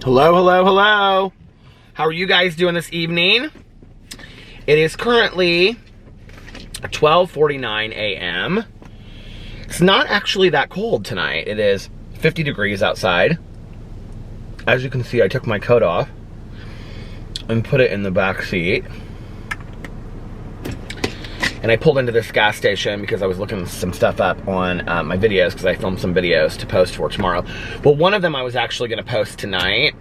Hello, hello, hello. How are you guys doing this evening? It is currently 12:49 a.m. It's not actually that cold tonight. It is 50 degrees outside. As you can see, I took my coat off and put it in the back seat. And I pulled into this gas station because I was looking some stuff up on my videos, because I filmed some videos to post for tomorrow. Well, one of them I was actually going to post tonight,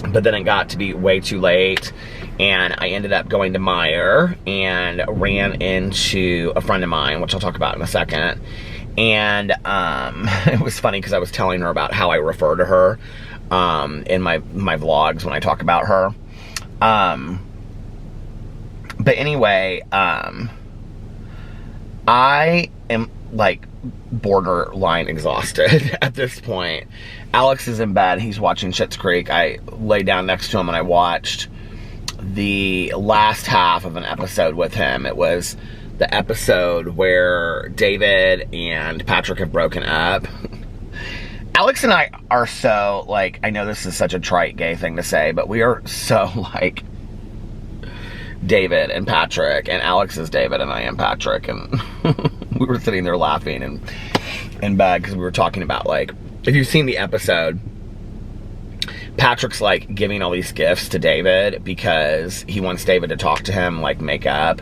but then it got to be way too late, and I ended up going to Meijer and ran into a friend of mine, which I'll talk about in a second. And it was funny because I was telling her about how I refer to her in my vlogs when I talk about her. But anyway, I am like borderline exhausted at this point. Alex is in bed. He's watching Schitt's Creek. I lay down next to him and I watched the last half of an episode with him. It was the episode where David and Patrick have broken up. Alex and I are so, like, I know this is such a trite gay thing to say, but we are so like David and Patrick, and Alex is David and I am Patrick, and we were sitting there laughing and in bed because we were talking about, like, if you've seen the episode, Patrick's like giving all these gifts to David because he wants David to talk to him, like make up,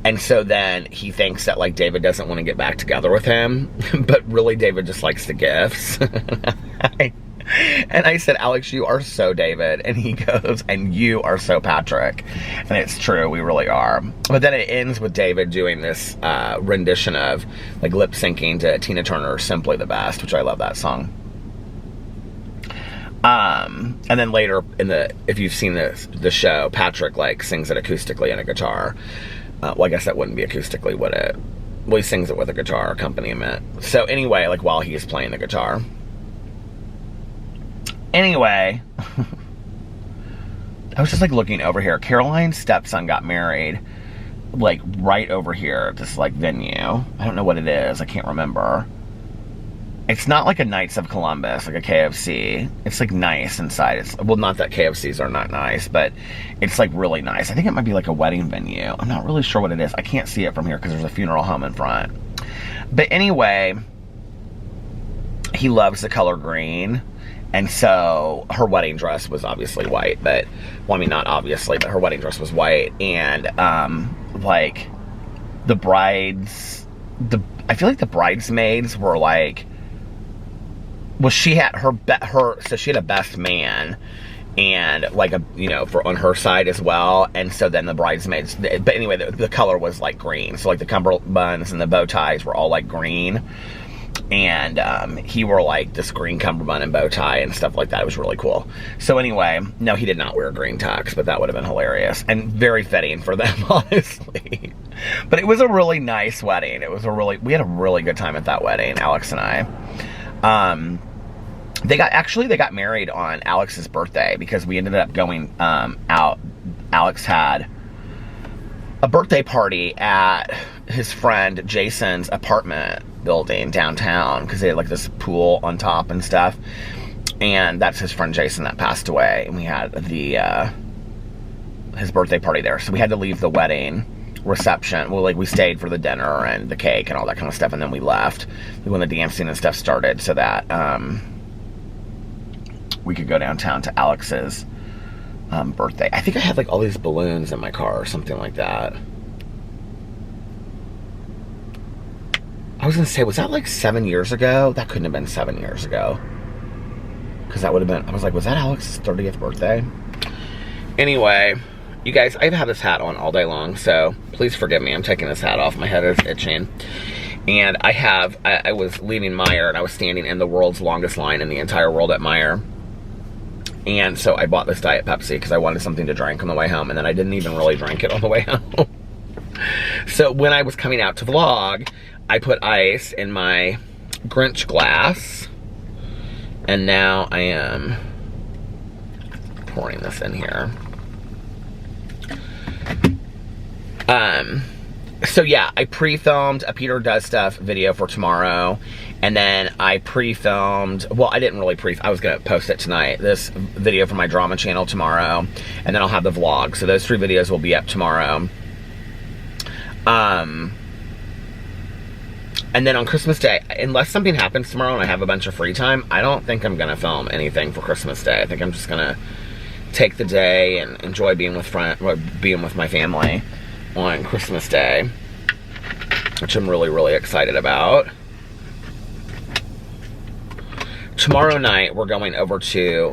and so then he thinks that like David doesn't want to get back together with him, but really David just likes the gifts. And I said, Alex, you are so David. And he goes, and you are so Patrick. And it's true, we really are. But then it ends with David doing this rendition of, like, lip syncing to Tina Turner's Simply the Best, which I love that song. And then later in if you've seen the show, Patrick like sings it acoustically on a guitar. Well, I guess that wouldn't be acoustically, would it? Well, he sings it with a guitar accompaniment. So anyway, like while he is playing the guitar. Anyway, I was just like looking over here. Caroline's stepson got married like right over here at this like venue. I don't know what it is. I can't remember. It's not like a Knights of Columbus, like a KFC. It's like nice inside. It's, well, not that KFCs are not nice, but it's like really nice. I think it might be like a wedding venue. I'm not really sure what it is. I can't see it from here because there's a funeral home in front. But anyway, he loves the color green. And so her wedding dress was obviously white, but, well, I mean, not obviously, but her wedding dress was white. And, like, the brides, I feel like the bridesmaids were like, well, she had so she had a best man, and like on her side as well. And so then the bridesmaids, but anyway, the color was like green. So like the cummerbunds and the bow ties were all like green. And he wore like this green cummerbund and bow tie and stuff like that. It was really cool. So anyway, no, he did not wear a green tux, but that would have been hilarious and very fitting for them, honestly. But it was a really nice wedding. We had a really good time at that wedding, Alex and I. They got married on Alex's birthday because we ended up going out. Alex had a birthday party at his friend Jason's apartment building downtown because they had like this pool on top and stuff, and that's his friend Jason that passed away, and we had his birthday party there, so we had to leave the wedding reception. Well, like we stayed for the dinner and the cake and all that kind of stuff, and then we left when the dancing and stuff started so that we could go downtown to Alex's birthday. I think I had like all these balloons in my car or something like that. I was gonna say, was that like 7 years ago? That couldn't have been 7 years ago, because that would have been, I was like, was that Alex's 30th birthday? Anyway, you guys, I've had this hat on all day long, so please forgive me. I'm taking this hat off. My head is itching. And I was leaving Meijer, and I was standing in the world's longest line in the entire world at Meijer. And so I bought this Diet Pepsi because I wanted something to drink on the way home, and then I didn't even really drink it on the way home. So when I was coming out to vlog, I put ice in my Grinch glass, and now I am pouring this in here. So yeah, I pre-filmed a Peter Does Stuff video for tomorrow, and then I pre-filmed, well, I didn't really I was gonna post it tonight, this video for my drama channel tomorrow, and then I'll have the vlog. So those 3 videos will be up tomorrow. And then on Christmas Day, unless something happens tomorrow and I have a bunch of free time, I don't think I'm gonna film anything for Christmas Day. I think I'm just gonna take the day and enjoy being with my family on Christmas Day, which I'm really, really excited about. Tomorrow night, we're going over to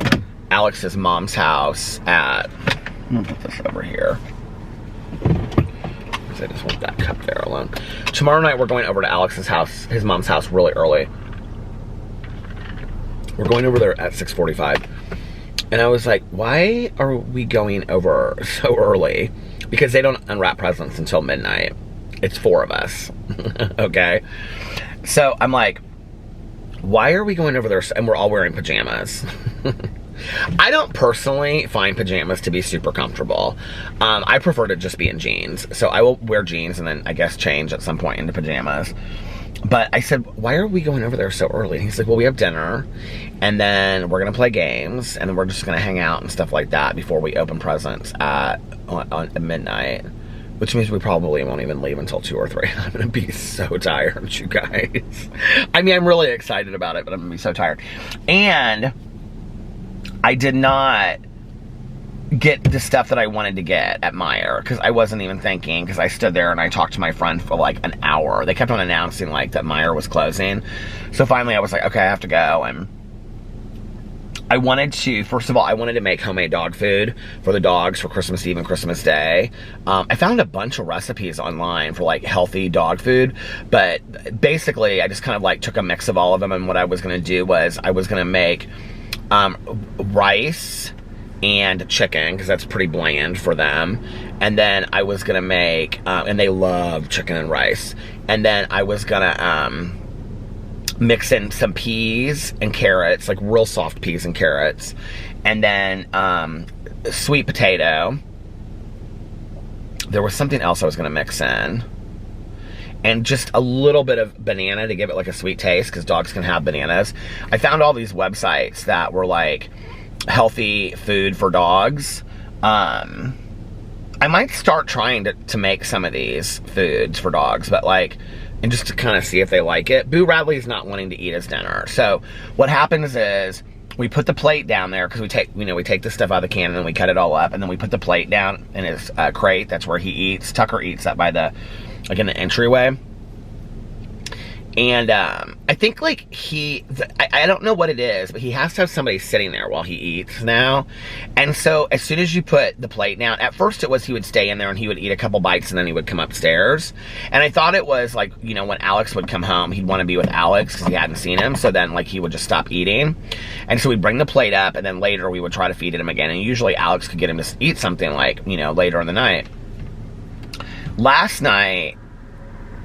Alex's mom's house at, I'm gonna put this over here, because I just want that cup there alone. Tomorrow night, we're going over to Alex's house, his mom's house, really early. We're going over there at 6:45. And I was like, why are we going over so early? Because they don't unwrap presents until midnight. It's 4 of us, okay? So I'm like, why are we going over there? And we're all wearing pajamas. I don't personally find pajamas to be super comfortable. I prefer to just be in jeans. So I will wear jeans and then I guess change at some point into pajamas. But I said, why are we going over there so early? And he's like, well, we have dinner, and then we're going to play games, and then we're just going to hang out and stuff like that before we open presents at midnight, which means we probably won't even leave until 2 or 3. I'm going to be so tired, you guys. I mean, I'm really excited about it, but I'm going to be so tired. And I did not get the stuff that I wanted to get at Meijer, because I wasn't even thinking, because I stood there and I talked to my friend for like an hour. They kept on announcing like that Meijer was closing. So finally I was like, okay, I have to go. And I wanted to, first of all, I wanted to make homemade dog food for the dogs for Christmas Eve and Christmas Day. I found a bunch of recipes online for like healthy dog food, but basically I just kind of like took a mix of all of them, and what I was going to do was I was going to make rice and chicken, because that's pretty bland for them. And then I was gonna make, and they love chicken and rice. And then I was gonna mix in some peas and carrots, like real soft peas and carrots. And then sweet potato. There was something else I was gonna mix in. And just a little bit of banana to give it like a sweet taste, because dogs can have bananas. I found all these websites that were like healthy food for dogs. I might start trying to make some of these foods for dogs, but like, and just to kind of see if they like it. Boo Radley's not wanting to eat his dinner. So what happens is we put the plate down there, because we take the stuff out of the can and then we cut it all up, and then we put the plate down in his crate. That's where he eats. Tucker eats that by the, like in the entryway. And I think like I don't know what it is, but he has to have somebody sitting there while he eats now. And so as soon as you put the plate down, at first it was he would stay in there and he would eat a couple bites and then he would come upstairs. And I thought it was like, you know, when Alex would come home, he'd want to be with Alex because he hadn't seen him. So then like he would just stop eating. And so we'd bring the plate up, and then later we would try to feed it him again. And usually Alex could get him to eat something like, you know, later in the night. Last night,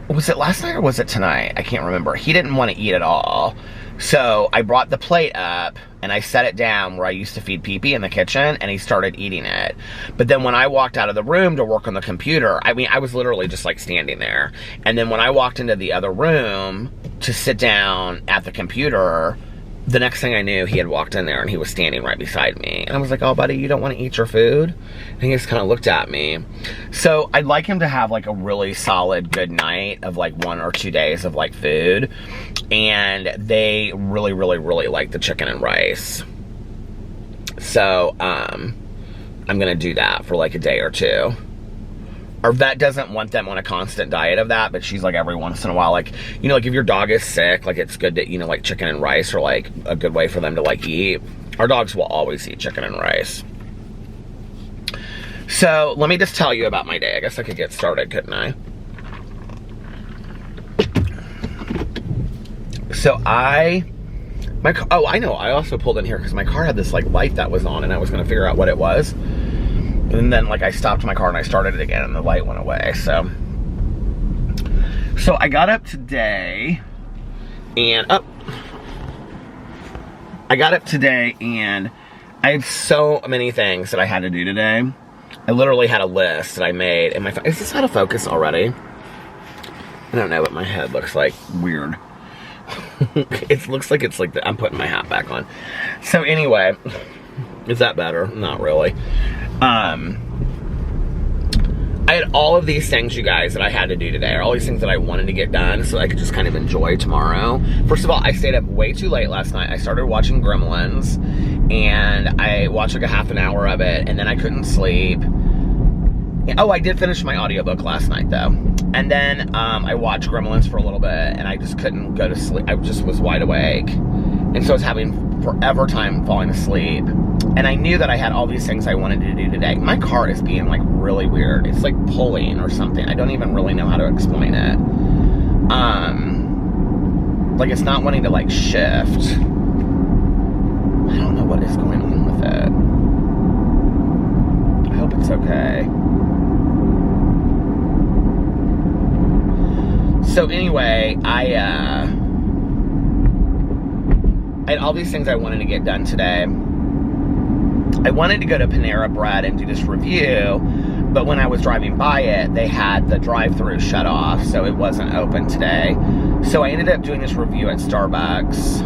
was it last night or was it tonight? I can't remember. He didn't want to eat at all. So I brought the plate up and I set it down where I used to feed Pee-Pee in the kitchen, and he started eating it. But then when I walked out of the room to work on the computer, I mean, I was literally just like standing there. And then when I walked into the other room to sit down at the computer, the next thing I knew, he had walked in there and he was standing right beside me. And I was like, oh, buddy, you don't want to eat your food? And he just kind of looked at me. So I'd like him to have like a really solid good night of like 1 or 2 days of like food. And they really, really, really like the chicken and rice. So I'm going to do that for like a day or 2. Our vet doesn't want them on a constant diet of that, but she's like every once in a while, like, you know, like if your dog is sick, like it's good to, you know, like chicken and rice are like a good way for them to like eat. Our dogs will always eat chicken and rice. So let me just tell you about my day. I guess I could get started, couldn't I? So I know, I also pulled in here because my car had this like light that was on and I was going to figure out what it was. And then like I stopped my car and I started it again and the light went away. So I got up today and I had so many things that I had to do today. I literally had a list that I made in my phone. Is this out of focus already? I don't know, but my head looks like weird. It looks like it's like I'm putting my hat back on. So anyway, is that better? Not really. I had all of these things, you guys, that I had to do today. All these things that I wanted to get done so I could just kind of enjoy tomorrow. First of all, I stayed up way too late last night. I started watching Gremlins, and I watched like a half an hour of it, and then I couldn't sleep. Oh, I did finish my audiobook last night, though. And then I watched Gremlins for a little bit, and I just couldn't go to sleep. I just was wide awake. And so I was having forever time falling asleep. And I knew that I had all these things I wanted to do today. My car is being like really weird. It's like pulling or something. I don't even really know how to explain it. Like it's not wanting to like shift. I don't know what is going on with it. I hope it's okay. So anyway, I had all these things I wanted to get done today. I wanted to go to Panera Bread and do this review, but when I was driving by it, they had the drive-thru shut off, so it wasn't open today. So I ended up doing this review at Starbucks,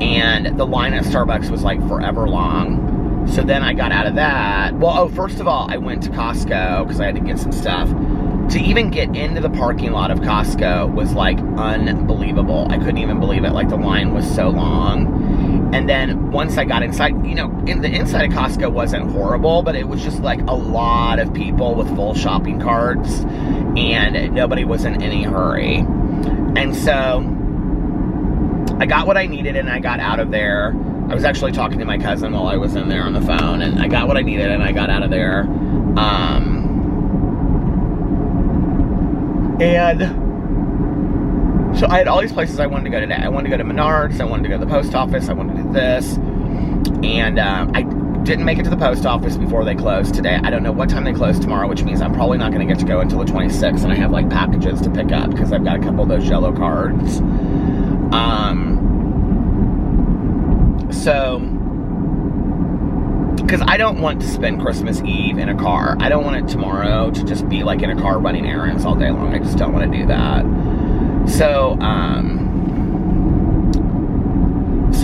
and the line at Starbucks was like forever long. So then I got out of that. Well, first of all, I went to Costco because I had to get some stuff. To even get into the parking lot of Costco was like unbelievable. I couldn't even believe it. Like the line was so long. And then once I got inside, you know, in the inside of Costco wasn't horrible, but it was just like a lot of people with full shopping carts, and nobody was in any hurry. And so I got what I needed, and I got out of there. I was actually talking to my cousin while I was in there on the phone, and I got what I needed, and I got out of there. And so I had all these places I wanted to go today. I wanted to go to Menards, I wanted to go to the post office, I wanted to do this. And I didn't make it to the post office before they closed today. I don't know what time they close tomorrow, which means I'm probably not going to get to go until the 26th. And I have like packages to pick up because I've got a couple of those yellow cards. Because I don't want to spend Christmas Eve in a car. I don't want it tomorrow to just be like in a car running errands all day long. I just don't want to do that. So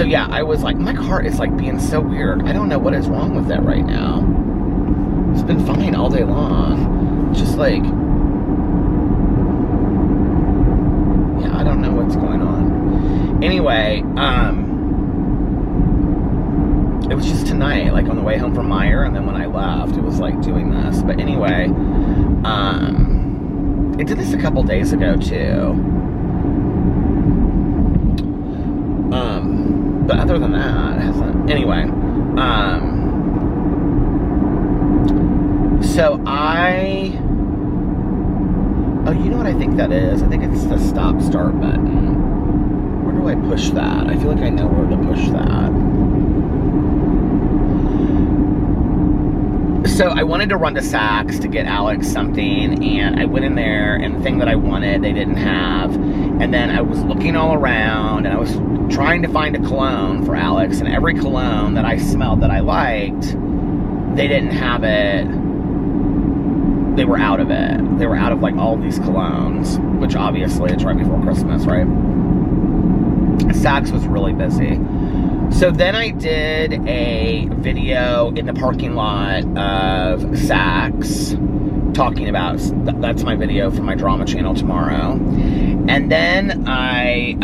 yeah, I was like, my car is like being so weird. I don't know what is wrong with it right now. It's been fine all day long. Just like, yeah, I don't know what's going on. Anyway, it was just tonight, like on the way home from Meyer, and then when I left, it was like doing this. But anyway, it did this a couple days ago too. But other than that, it hasn't. Anyway, so oh, you know what I think that is? I think it's the stop-start button. Where do I push that? I feel like I know where to push that. So I wanted to run to Saks to get Alex something, and I went in there, and the thing that I wanted, they didn't have. And then I was looking all around, and I was trying to find a cologne for Alex, and every cologne that I smelled that I liked, they didn't have it. They were out of it. They were out of like all these colognes, which obviously it's right before Christmas, right? Saks was really busy. So then I did a video in the parking lot of Saks talking about, that's my video for my drama channel tomorrow. And then I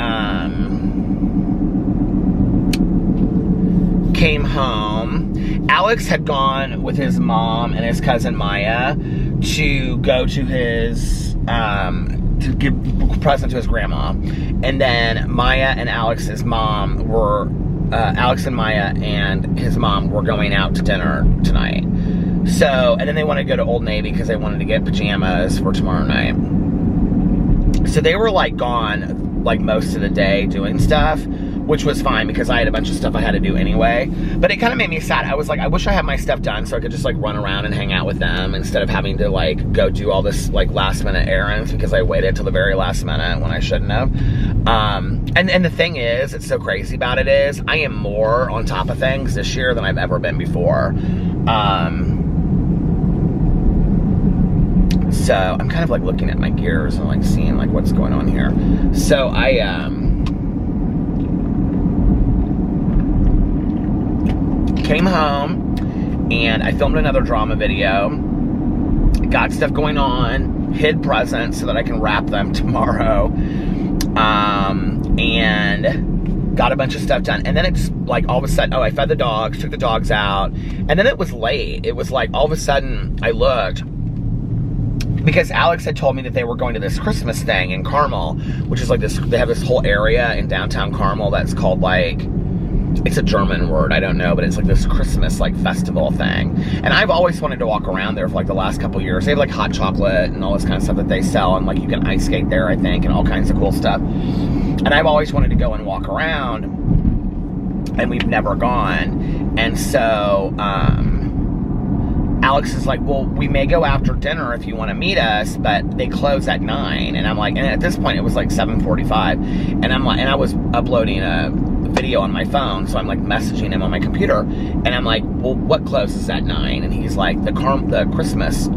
came home. Alex had gone with his mom and his cousin Maya to go to his, to give a present to his grandma. And then Maya and Alex's mom were, Alex and Maya and his mom were going out to dinner tonight. So, and then they wanted to go to Old Navy because they wanted to get pajamas for tomorrow night. So they were like gone like most of the day doing stuff, which was fine because I had a bunch of stuff I had to do anyway. But it kind of made me sad. I was like, I wish I had my stuff done so I could just like run around and hang out with them instead of having to like go do all this like last minute errands because I waited till the very last minute when I shouldn't have. And the thing is, it's so crazy about it is, I am more on top of things this year than So I'm kind of like looking at my gears and like seeing like what's going on here. So I came home and I filmed another drama video. Got stuff going on, hid presents so that I can wrap them tomorrow. And got a bunch of stuff done. And then it's like all of a sudden, I fed the dogs, took the dogs out, and then it was late. It was like all of a sudden I looked, because Alex had told me that they were going to this Christmas thing in Carmel, which is like this, they have this whole area in downtown Carmel that's called like, it's a German word, I don't know, but it's like this Christmas like festival thing. And I've always wanted to walk around there for like the last couple years. They have like hot chocolate and all this kind of stuff that they sell, and like you can ice skate there, I think, and all kinds of cool stuff. And I've always wanted to go and walk around, and we've never gone. And so Alex is like, well, we may go after dinner if you want to meet us, but they close at 9. And I'm like, and at this point it was like 7:45, and I'm like, and I was uploading a video on my phone, so I'm like messaging him on my computer, and I'm like, well, what closes at 9? And he's like, the Carmel Christmas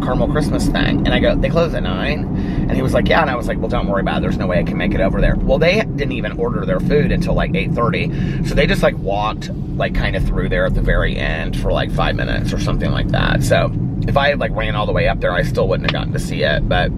thing. And I go, they close at 9? And he was like, yeah. And I was like, well, don't worry about it, there's no way I can make it over there. Well, they didn't even order their food until like 8:30, so they just like walked like kind of through there at the very end for like 5 minutes or something like that. So if I had like ran all the way up there, I still wouldn't have gotten to see it. But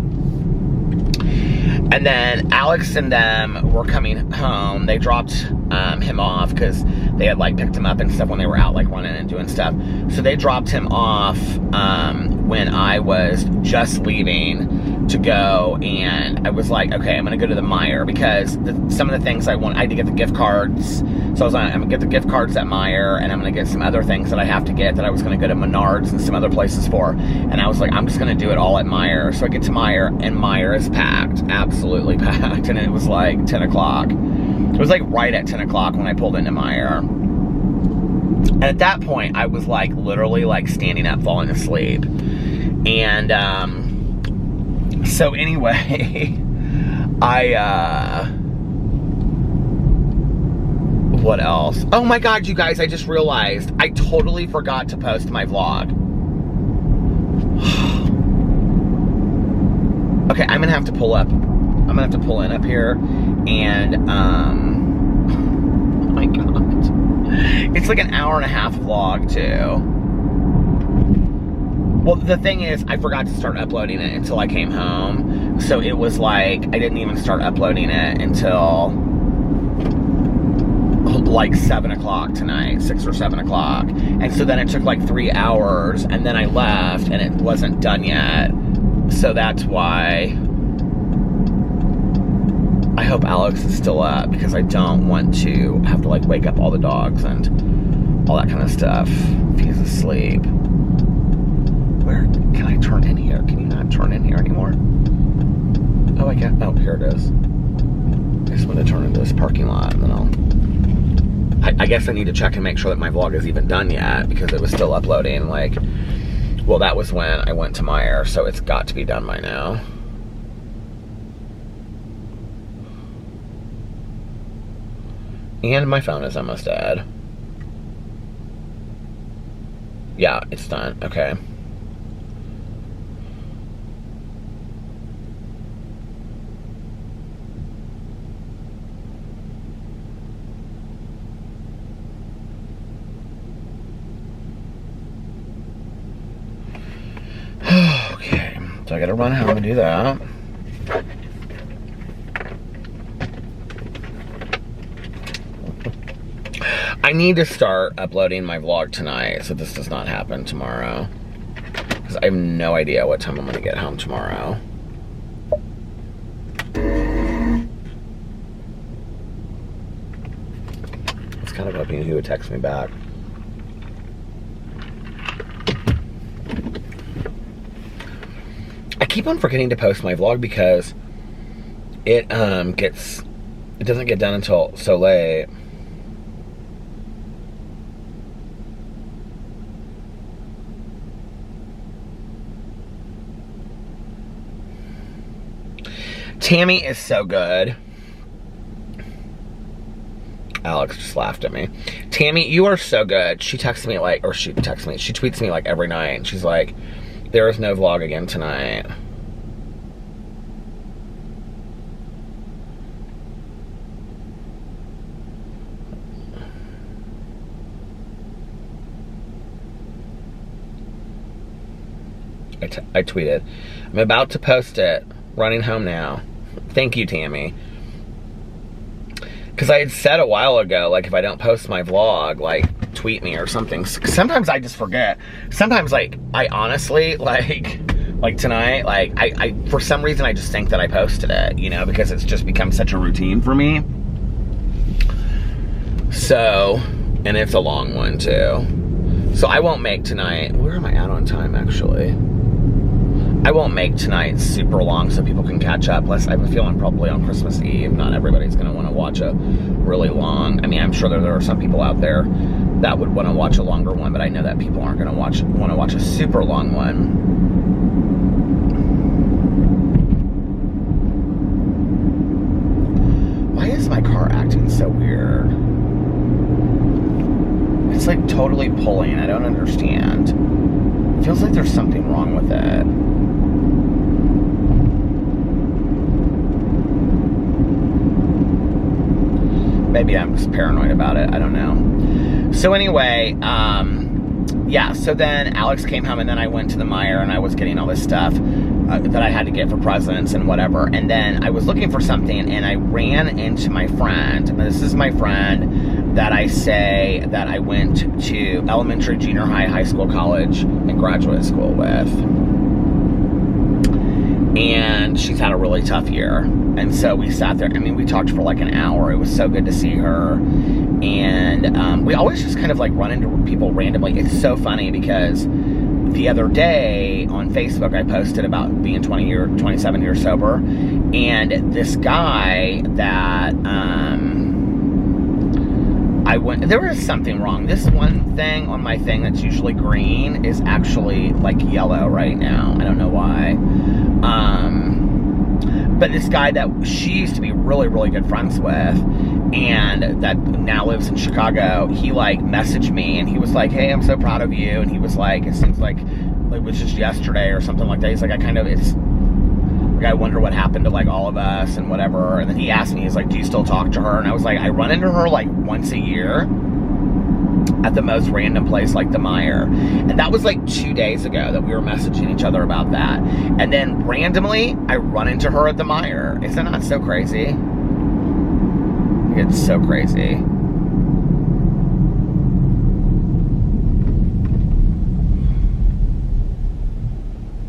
and then Alex and them were coming home. They dropped him off because they had like picked him up and stuff when they were out like running and doing stuff. So they dropped him off when I was just leaving to go, and I was like, okay, I'm gonna go to the Meijer because some of the things I had to get the gift cards. So I was like, I'm gonna get the gift cards at Meijer, and I'm gonna get some other things that I have to get that I was gonna go to Menards and some other places for. And I was like, I'm just gonna do it all at Meijer. So I get to Meijer, and Meijer is packed, absolutely packed, and it was like 10 o'clock. It was like right at 10 o'clock when I pulled into Meijer. And at that point, I was like literally like standing up, falling asleep. And so anyway, what else? Oh my God, you guys, I just realized I totally forgot to post my vlog. Okay, I'm gonna have to pull up. I'm gonna have to pull in up here, and oh my God, it's like an hour and a half vlog too. Well, the thing is, I forgot to start uploading it until I came home, so it was like I didn't even start uploading it until like 7 o'clock tonight, 6 or 7 o'clock. And so then it took like 3 hours, and then I left and it wasn't done yet. So that's why I hope Alex is still up, because I don't want to have to like wake up all the dogs and all that kind of stuff if he's asleep. Where can I turn in here? Can you not turn in here anymore? Oh, I can't. Oh, here it is. I just want to turn into this parking lot, and then I guess I need to check and make sure that my vlog is even done yet, because it was still uploading. Like, well, that was when I went to Meijer, so it's got to be done by now. And my phone is almost dead. Yeah, it's done. Okay. Okay, so I gotta run home and do that. I need to start uploading my vlog tonight so this does not happen tomorrow, because I have no idea what time I'm gonna get home tomorrow. I was kind of hoping he would text me back. I keep on forgetting to post my vlog because it doesn't get done until so late. Tammy is so good. Alex just laughed at me. Tammy, you are so good. She texts me like, or she tweets me like every night, and she's like, there is no vlog again tonight. I tweeted, I'm about to post it, running home now. Thank you, Tammy. Because I had said a while ago, like, if I don't post my vlog, like, tweet me or something. Sometimes I just forget. Sometimes, like, I honestly, like tonight, like, I for some reason, I just think that I posted it, you know, because it's just become such a routine for me. So, and it's a long one, too. So I won't make tonight, where am I at on time, actually? I won't make tonight super long so people can catch up. Plus, I have a feeling probably on Christmas Eve, not everybody's going to want to watch a really long. I mean, I'm sure there are some people out there that would want to watch a longer one, but I know that people aren't going to want to watch a super long one. Why is my car acting so weird? It's like totally pulling. I don't understand. It feels like there's something wrong with it. Maybe I'm just paranoid about it. I don't know. So anyway, yeah, so then Alex came home and then I went to the Meijer and I was getting all this stuff that I had to get for presents and whatever. And then I was looking for something and I ran into my friend. This is my friend that I say that I went to elementary, junior high, high school, college, and graduate school with. And she's had a really tough year. And so we sat there, I mean, we talked for like an hour. It was so good to see her. And we always just kind of like run into people randomly. It's so funny because the other day on Facebook, I posted about being 27 years sober. And this guy that there was something wrong. This one thing on my thing that's usually green is actually like yellow right now. I don't know why. But this guy that she used to be really, really good friends with and that now lives in Chicago, he like messaged me and he was like, hey, I'm so proud of you. And he was like, it seems like it was just yesterday or something like that. He's like, I wonder what happened to like all of us and whatever. And then he asked me, he's like, do you still talk to her? And I was like, I run into her like once a year at the most random place like the Meijer. And that was like 2 days ago that we were messaging each other about that. And then randomly, I run into her at the Meijer. Is that not so crazy? It's so crazy.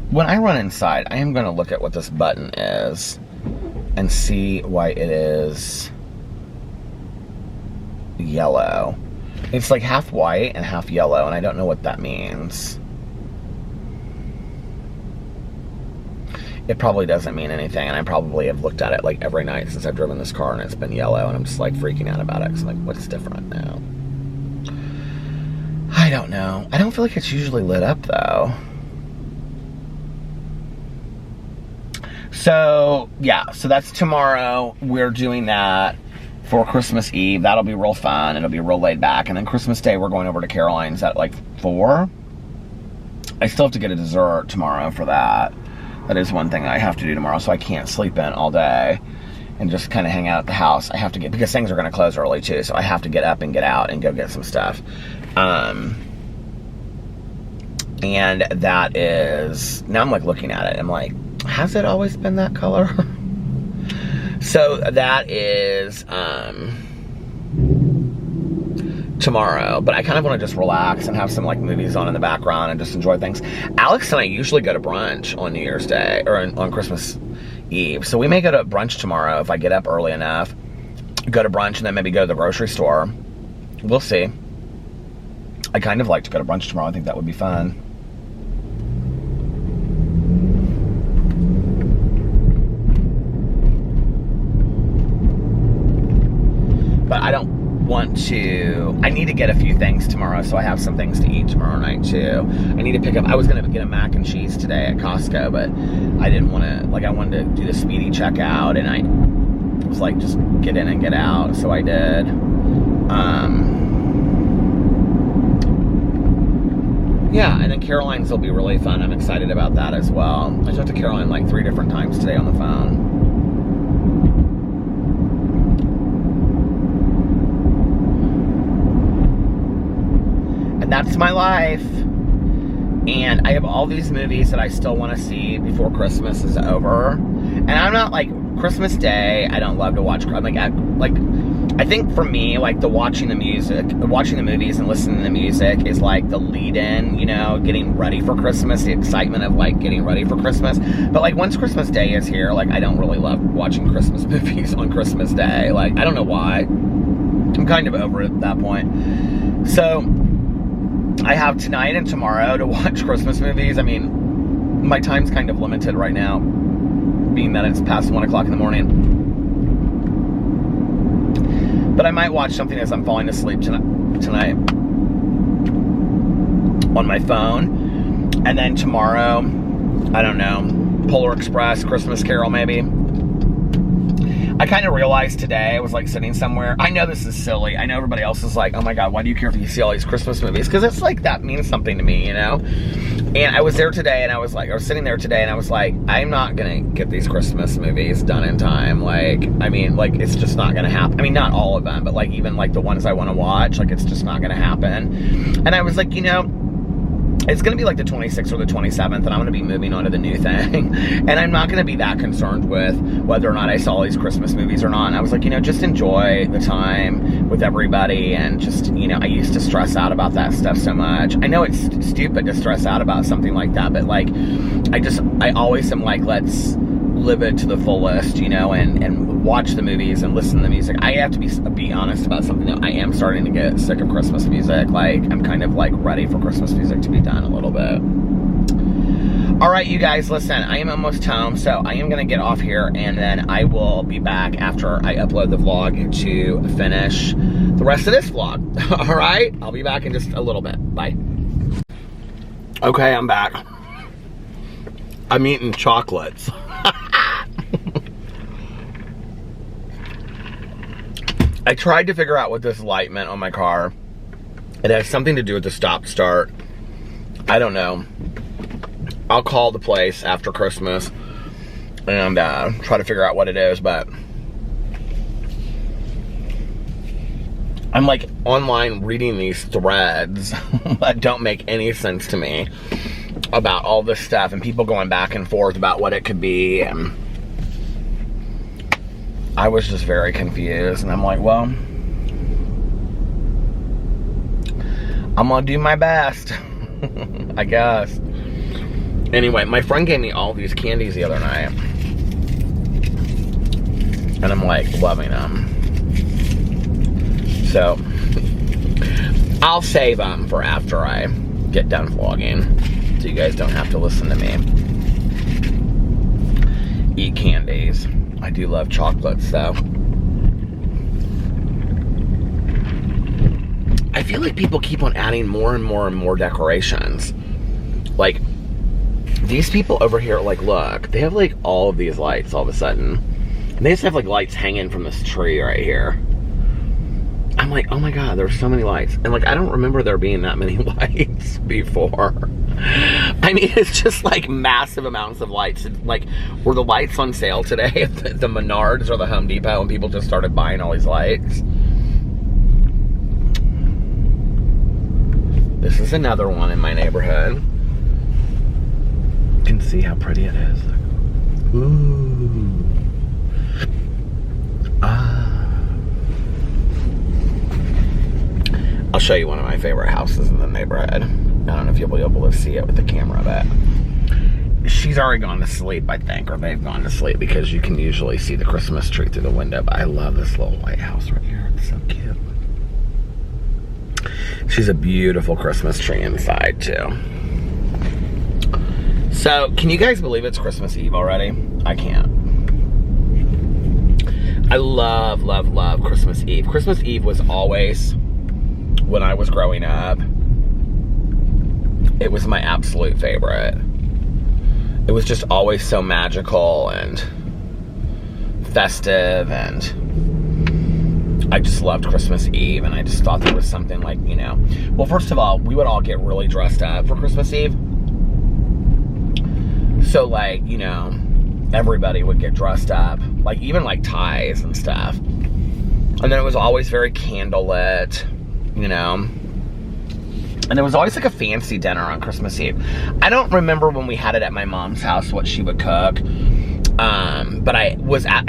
When I run inside, I am going to look at what this button is and see why it is yellow. It's like half white and half yellow, and I don't know what that means. It probably doesn't mean anything, and I probably have looked at it like every night since I've driven this car, and it's been yellow, and I'm just like freaking out about it, because I'm like, what's different now? I don't know. I don't feel like it's usually lit up, though. So, yeah, so that's tomorrow. We're doing that for Christmas Eve. That'll be real fun. It'll be real laid back. And then Christmas Day, we're going over to Caroline's at like 4. I still have to get a dessert tomorrow for that. That is one thing I have to do tomorrow, so I can't sleep in all day and just kind of hang out at the house. I have to get, because things are going to close early too, so I have to get up and get out and go get some stuff. And that is, now I'm like looking at it, I'm like, has it always been that color? So that is tomorrow, but I kind of want to just relax and have some like movies on in the background and just enjoy things. Alex and I usually go to brunch on New Year's Day, or on Christmas Eve, so we may go to brunch tomorrow if I get up early enough, go to brunch and then maybe go to the grocery store. We'll see. I kind of like to go to brunch tomorrow. I think that would be fun. But I don't want to, I need to get a few things tomorrow, so I have some things to eat tomorrow night too. I need to pick up, I was going to get a mac and cheese today at Costco, but I didn't want to, like I wanted to do the speedy checkout, and I was like, just get in and get out, so I did. Yeah, and then Caroline's will be really fun. I'm excited about that as well. I talked to Caroline like 3 different times today on the phone. That's my life. And I have all these movies that I still want to see before Christmas is over. And I'm not like, Christmas Day, I don't love to watch. I think for me, like watching the movies and listening to the music is like the lead-in, you know, getting ready for Christmas, the excitement of like getting ready for Christmas. But like once Christmas Day is here, like I don't really love watching Christmas movies on Christmas Day. Like I don't know why. I'm kind of over it at that point. So I have tonight and tomorrow to watch Christmas movies. I mean, my time's kind of limited right now, being that it's past 1 o'clock in the morning. But I might watch something as I'm falling asleep tonight on my phone. And then tomorrow, I don't know, Polar Express, Christmas Carol maybe. I kind of realized today, I was like sitting somewhere. I know this is silly. I know everybody else is like, oh my God, why do you care if you see all these Christmas movies? Because it's like, that means something to me, you know? And I was there today and I was sitting there today and I was like, I'm not going to get these Christmas movies done in time. Like, I mean, like, it's just not going to happen. I mean, not all of them, but like, even like the ones I want to watch, like, it's just not going to happen. And I was like, you know, it's going to be like the 26th or the 27th, and I'm going to be moving on to the new thing. And I'm not going to be that concerned with whether or not I saw these Christmas movies or not. And I was like, you know, just enjoy the time with everybody. And just, you know, I used to stress out about that stuff so much. I know it's stupid to stress out about something like that, but like, I always am like, let's live it to the fullest, you know, and watch the movies and listen to the music. I have to be honest about something though. I am starting to get sick of Christmas music. Like, I'm kind of like ready for Christmas music to be done a little bit. All right, you guys, listen, I am almost home, so I am going to get off here, and then I will be back after I upload the vlog to finish the rest of this vlog. All right, I'll be back in just a little bit. Bye. Okay, I'm back. I'm eating chocolates. I tried to figure out what this light meant on my car. It has something to do with the stop start. I don't know. I'll call the place after Christmas and try to figure out what it is, but I'm like online reading these threads that don't make any sense to me about all this stuff, and people going back and forth about what it could be, and I was just very confused. And I'm like, well, I'm gonna do my best. I guess. Anyway, my friend gave me all these candies the other night, and I'm like loving them. So I'll save them for after I get done vlogging, so you guys don't have to listen to me eat candies. I do love chocolates though. I feel like people keep on adding more and more and more decorations. Like, these people over here, like, look, they have like all of these lights all of a sudden. And they just have like lights hanging from this tree right here. I'm like, oh my God, there's so many lights. And like, I don't remember there being that many lights before. I mean, it's just like massive amounts of lights. Like, were the lights on sale today at the Menards or the Home Depot, and people just started buying all these lights? This is another one in my neighborhood. You can see how pretty it is. Ooh. I'll show you one of my favorite houses in the neighborhood. I don't know if you'll be able to see it with the camera, but she's already gone to sleep, I think, or they've gone to sleep, because you can usually see the Christmas tree through the window. But I love this little white house right here. It's so cute. She's a beautiful Christmas tree inside, too. So, can you guys believe it's Christmas Eve already? I can't. I love, love, love Christmas Eve. Christmas Eve was always, when I was growing up, it was my absolute favorite. It was just always so magical and festive, and I just loved Christmas Eve, and I just thought there was something like, you know, well, first of all, we would all get really dressed up for Christmas Eve. So, like, you know, everybody would get dressed up, like, even like ties and stuff. And then it was always very candlelit, you know. And there was always like a fancy dinner on Christmas Eve. I don't remember when we had it at my mom's house what she would cook. But I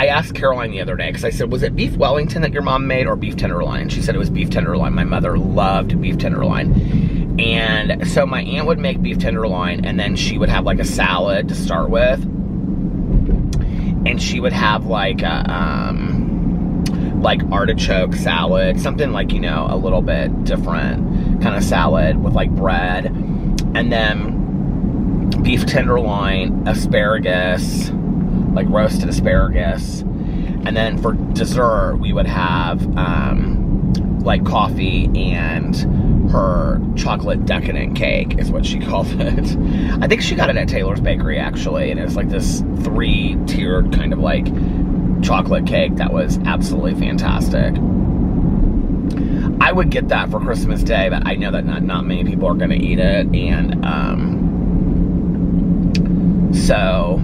asked Caroline the other day, because I said, was it beef Wellington that your mom made or beef tenderloin? She said it was beef tenderloin. My mother loved beef tenderloin. And so my aunt would make beef tenderloin, and then she would have like a salad to start with. And she would have like a, like artichoke salad, something like, you know, a little bit different kind of salad with like bread. And then beef tenderloin, asparagus, like roasted asparagus. And then for dessert, we would have like coffee and her chocolate decadent cake is what she called it. I think she got it at Taylor's Bakery, actually, and it was like this 3-tiered kind of like chocolate cake that was absolutely fantastic. I would get that for Christmas Day, but I know that not many people are going to eat it, and so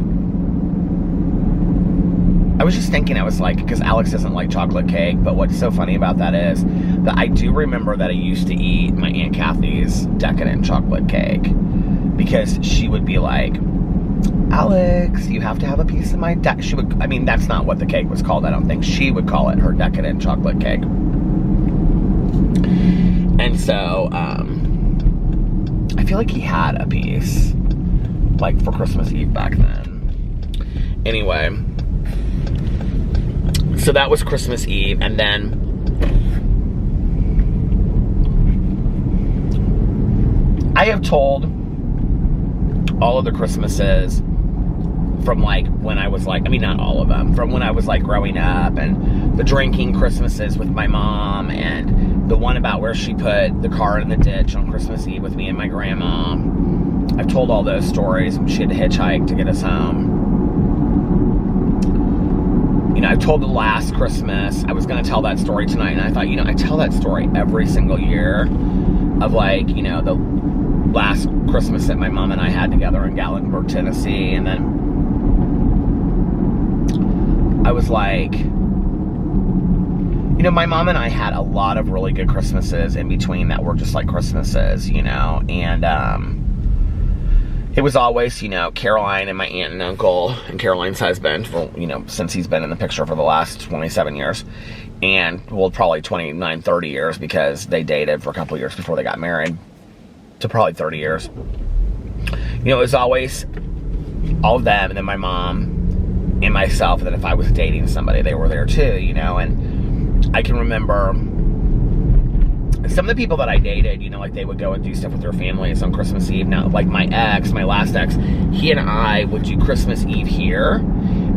I was just thinking, I was like, because Alex doesn't like chocolate cake, but what's so funny about that is that I do remember that I used to eat my Aunt Kathy's decadent chocolate cake, because she would be like, Alex, you have to have a piece of my she would, I mean, that's not what the cake was called, I don't think. She would call it her decadent chocolate cake. And so, I feel like he had a piece, like, for Christmas Eve back then. Anyway, so that was Christmas Eve, and then I have told all of the Christmases from like when I was like, I mean, not all of them, from when I was like growing up, and the drinking Christmases with my mom, and the one about where she put the car in the ditch on Christmas Eve with me and my grandma. I've told all those stories when she had to hitchhike to get us home. You know, I've told the last Christmas, I was going to tell that story tonight, and I thought, you know, I tell that story every single year of like, you know, the last Christmas that my mom and I had together in Gatlinburg, Tennessee, and then I was like, you know, my mom and I had a lot of really good Christmases in between that were just like Christmases, you know, and it was always, you know, Caroline and my aunt and uncle and Caroline's husband, for, you know, since he's been in the picture for the last 27 years, and, well, probably 29, 30 years, because they dated for a couple of years before they got married, to probably 30 years. You know, it was always all of them, and then my mom and myself, and then if I was dating somebody, they were there too, you know. And I can remember some of the people that I dated, you know, like they would go and do stuff with their families on Christmas Eve. Now, like my last ex, he and I would do Christmas Eve here,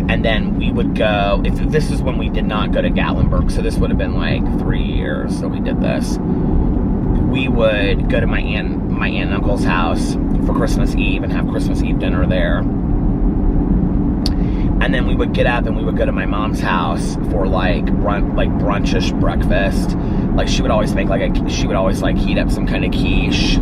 and then we would go, if this is when we did not go to Gatlinburg, so this would have been like 3 years that we did this. We would go to my aunt and uncle's house for Christmas Eve and have Christmas Eve dinner there. And then we would get up and we would go to my mom's house for like brunchish breakfast. Like she would always make she would always like heat up some kind of quiche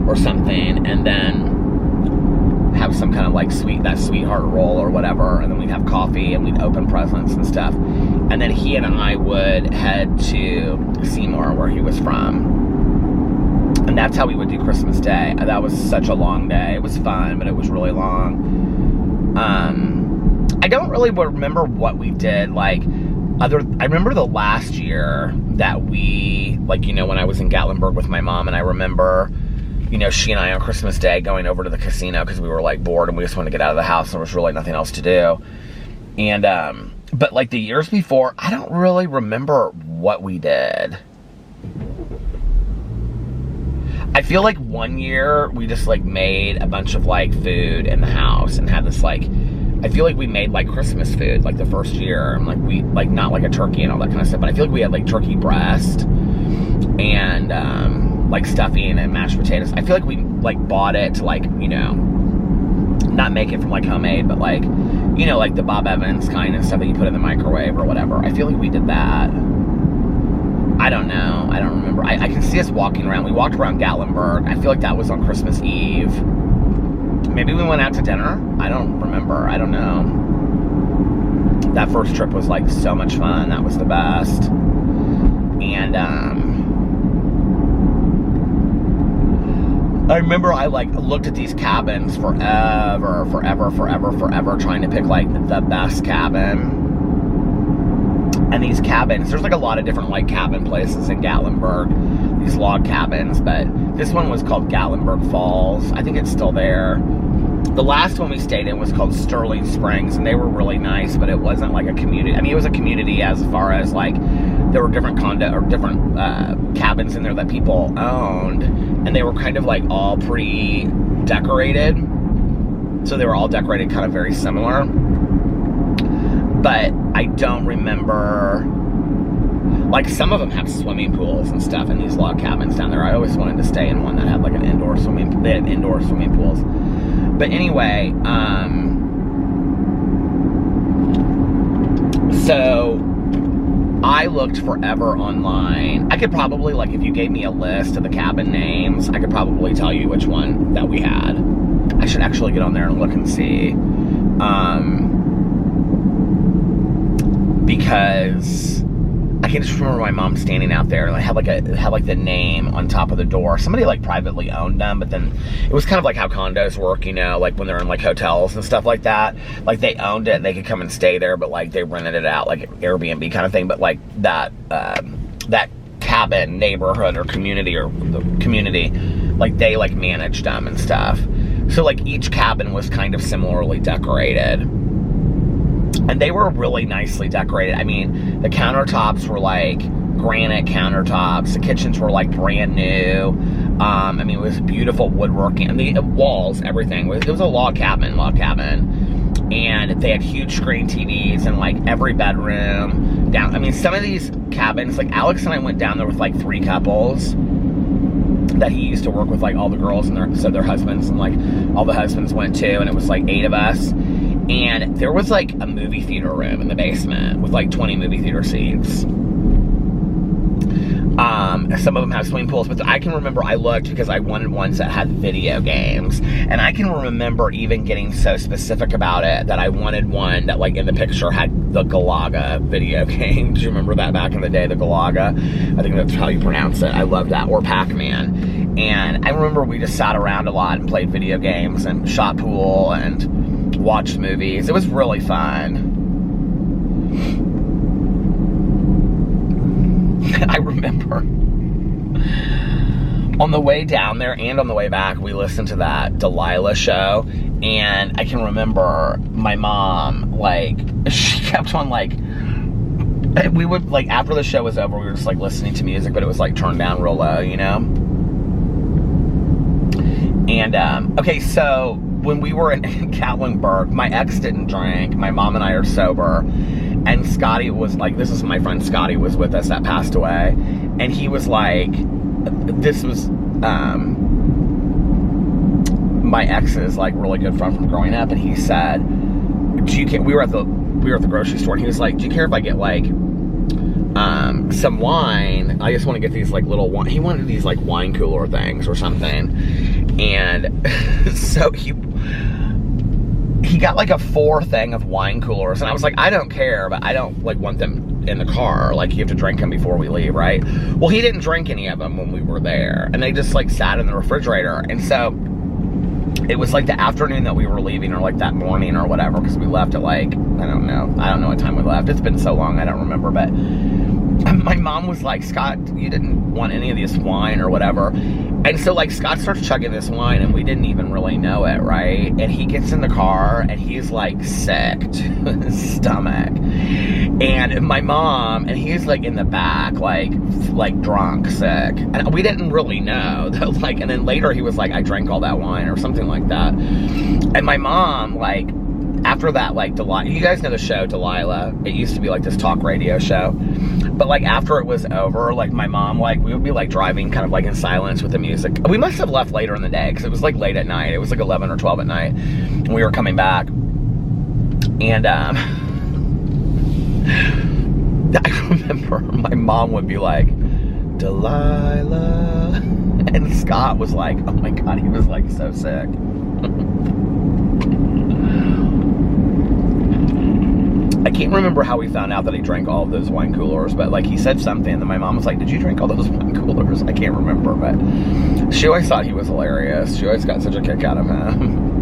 or something, and then have some kind of like sweetheart roll or whatever, and then we'd have coffee and we'd open presents and stuff. And then he and I would head to Seymour, where he was from. And that's how we would do Christmas Day. That was such a long day. It was fun, but it was really long. I don't really remember what we did, like, I remember the last year that we, like, you know, when I was in Gatlinburg with my mom, and I remember, you know, she and I on Christmas Day going over to the casino because we were, like, bored and we just wanted to get out of the house and there was really nothing else to do. And, but, like, the years before, I don't really remember what we did. I feel like one year we just, like, made a bunch of, like, food in the house and had this, like, I feel like we made, like, Christmas food, like, the first year. And, like, we, like, not, like, a turkey and all that kind of stuff, but I feel like we had, like, turkey breast and, like, stuffing and mashed potatoes. I feel like we, like, bought it to, like, you know, not make it from, like, homemade, but, like, you know, like, the Bob Evans kind of stuff that you put in the microwave or whatever. I feel like we did that. I don't know. I don't remember. I can see us walking around. We walked around Gatlinburg. I feel like that was on Christmas Eve. Maybe we went out to dinner. I don't remember. I don't know. That first trip was, like, so much fun. That was the best. And, I remember I like looked at these cabins forever, trying to pick like the best cabin. And these cabins, there's like a lot of different like cabin places in Gatlinburg, these log cabins, but this one was called Gatlinburg Falls. I think it's still there. The last one we stayed in was called Sterling Springs, and they were really nice, but it wasn't like a community. I mean, it was a community as far as like there were different different cabins in there that people owned, and they were kind of like all pretty decorated. So they were all decorated kind of very similar. But I don't remember, like some of them have swimming pools and stuff in these log cabins down there. I always wanted to stay in one that had like an indoor swimming pool. They had indoor swimming pools. But anyway, so I looked forever online. I could probably, like, if you gave me a list of the cabin names, I could probably tell you which one that we had. I should actually get on there and look and see. Because I can just remember my mom standing out there and I had like the name on top of the door. Somebody like privately owned them, but then it was kind of like how condos work, you know, like when they're in like hotels and stuff like that. Like they owned it and they could come and stay there, but like they rented it out like Airbnb kind of thing. But like that cabin neighborhood or community like they like managed them and stuff. So like each cabin was kind of similarly decorated. And they were really nicely decorated. I mean, the countertops were like granite countertops. The kitchens were like brand new. I mean, it was beautiful woodworking. And the walls, everything. It was a log cabin. And they had huge screen TVs in like every bedroom. I mean, some of these cabins, like Alex and I went down there with like 3 couples that he used to work with, like all the girls and their husbands, and like all the husbands went too, and it was like 8 of us. And there was like a movie theater room in the basement with like 20 movie theater seats. Some of them have swimming pools, but I can remember I looked because I wanted ones that had video games. And I can remember even getting so specific about it that I wanted one that like in the picture had the Galaga video game. Do you remember that back in the day, the Galaga? I think that's how you pronounce it. I love that. Or Pac-Man. And I remember we just sat around a lot and played video games and shot pool and watched movies. It was really fun. I remember on the way down there and on the way back, we listened to that Delilah show, and I can remember my mom, like, she kept on, like, we would, like, after the show was over, we were just, like, listening to music, but it was, like, turned down real low, you know? And, okay, so when we were in Gatlinburg, my ex didn't drink, my mom and I are sober, and Scotty was like, this is my friend Scotty was with us that passed away, and he was like, this was my ex's like really good friend from growing up, and he said, we were at the grocery store, and he was like, do you care if I get like some wine? I just want to get these like little wine. He wanted these like wine cooler things or something, and so he got like a 4 thing of wine coolers, and I was like, I don't care, but I don't like want them in the car. Like, you have to drink them before we leave, right? Well, he didn't drink any of them when we were there, and they just like sat in the refrigerator. And so it was like the afternoon that we were leaving, or like that morning or whatever, because we left at like, I don't know what time we left. It's been so long, I don't remember. But my mom was like, Scott, you didn't want any of this wine or whatever. And so like Scott starts chugging this wine, and we didn't even really know it, right? And he gets in the car, and he's like sick to his stomach. And my mom, and he's like in the back, like drunk, sick. And we didn't really know that, like, and then later he was like, I drank all that wine or something like that. And my mom, like, after that, like, Delilah, you guys know the show Delilah. It used to be like this talk radio show. But like after it was over, like my mom, like, we would be like driving kind of like in silence with the music. We must have left later in the day, because it was like late at night. It was like 11 or 12 at night, and we were coming back. And I remember my mom would be like, Delilah, and Scott was like, oh my God, he was like so sick. I can't remember how we found out that he drank all of those wine coolers, but like he said something, and then my mom was like, did you drink all those wine coolers? I can't remember, but she always thought he was hilarious. She always got such a kick out of him.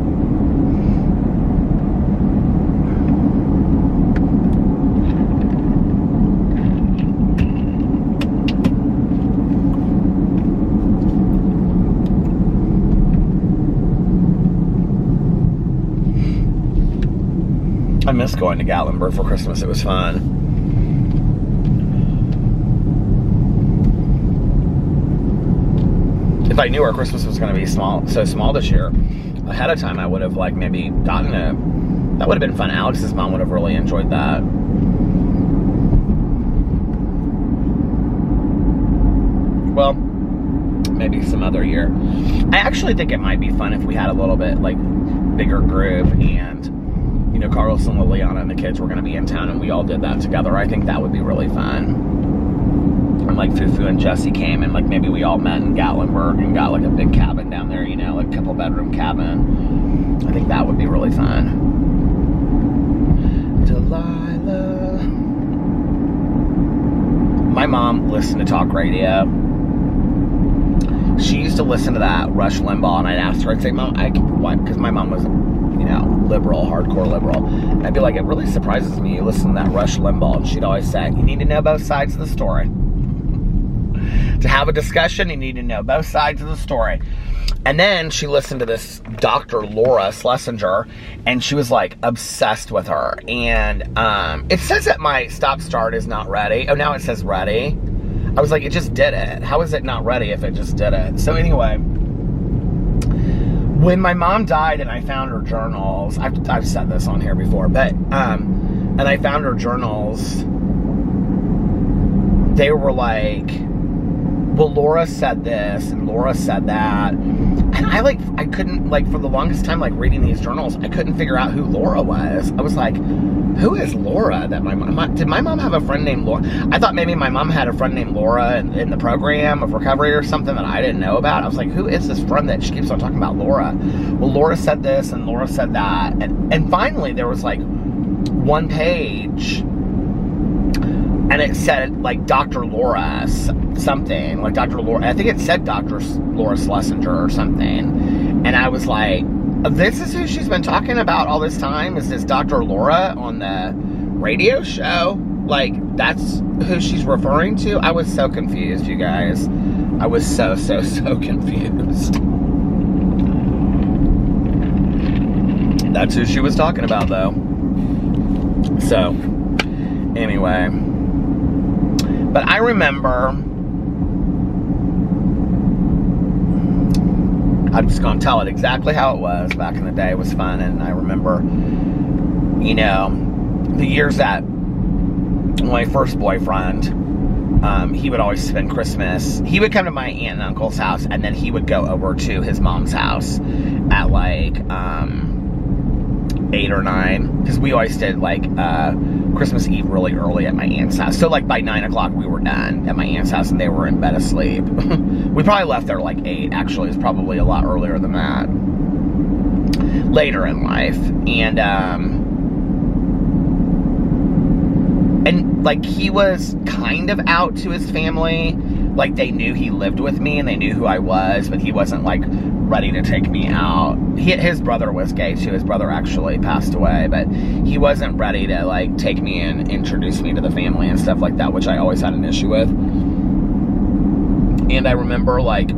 I miss going to Gatlinburg for Christmas. It was fun. If I knew our Christmas was going to be so small this year, ahead of time, I would have like maybe gotten that would have been fun. Alex's mom would have really enjoyed that. Well, maybe some other year. I actually think it might be fun if we had a little bit like bigger group, and you know, Carlos and Liliana and the kids were going to be in town and we all did that together. I think that would be really fun. And like Fufu and Jesse came, and like maybe we all met in Gatlinburg and got like a big cabin down there, you know, like a couple bedroom cabin. I think that would be really fun. Delilah. My mom listened to talk radio. She used to listen to that Rush Limbaugh, and I'd ask her, I'd say, Mom, why? Because my mom was, you know, liberal, hardcore liberal. And I'd be like, it really surprises me you listen to that Rush Limbaugh. And she'd always say, you need to know both sides of the story. To have a discussion, you need to know both sides of the story. And then she listened to this Dr. Laura Schlesinger, and she was like obsessed with her. And it says that my stop start is not ready. Oh, now it says ready. I was like, it just did it. How is it not ready if it just did it? So anyway, when my mom died and I found her journals, I've said this on here before, but, and I found her journals, they were like, well, Laura said this and Laura said that. And I couldn't, like, for the longest time, like, reading these journals, I couldn't figure out who Laura was. I was like, who is Laura? Did my mom have a friend named Laura? I thought maybe my mom had a friend named Laura in the program of recovery or something that I didn't know about. I was like, who is this friend that she keeps on talking about Laura? Well, Laura said this and Laura said that. And finally, there was, like, one page, and it said, like, Dr. Laura something. Like, Dr. Laura, I think it said Dr. Laura Schlesinger or something. And I was like, this is who she's been talking about all this time? Is this Dr. Laura on the radio show? Like, that's who she's referring to? I was so confused, you guys. I was so confused. That's who she was talking about, though. So, anyway. But I remember, I'm just going to tell it exactly how it was back in the day. It was fun. And I remember, you know, the years that my first boyfriend, he would always spend Christmas. He would come to my aunt and uncle's house, and then he would go over to his mom's house at like 8 or 9, because we always did like Christmas Eve really early at my aunt's house. So like by 9 o'clock we were done at my aunt's house and they were in bed asleep. We probably left there like 8. Actually, it's probably a lot earlier than that. Later in life. And like he was kind of out to his family. Like they knew he lived with me and they knew who I was, but he wasn't like ready to take me out. His brother was gay too. His brother actually passed away, but he wasn't ready to like take me and introduce me to the family and stuff like that, which I always had an issue with. And I remember like